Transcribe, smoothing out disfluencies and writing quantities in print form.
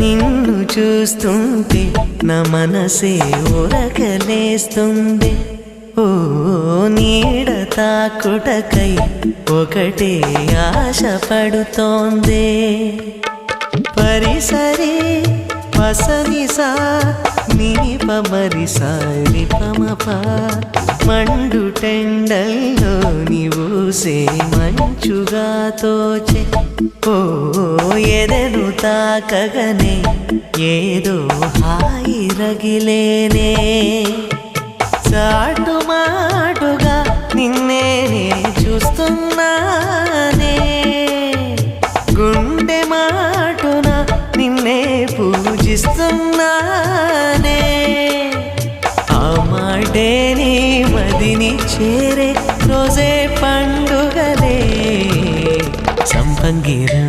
నిన్ను చూస్తుంటే నా మనసే ఉరకలేస్తుంది. ఓ నీడ తాకుటకై ఒకటే ఆశ పడుతోంది. పరిసరి పసనిసా నీ పమరిసా రిపమప మండు టెండల్లో నీవూసే మంచుగా తోచే. ఓ ఎదను తాకగనే ఏదో హాయి రగిలేనే. చాటు మాటుగా నిన్నే చూస్తున్నానే, గుండె మాటున నిన్నే పూజిస్తున్నానే. ఆ మాటే నీ మదిని చేరే రోజే పండుగలే సంపంగిరా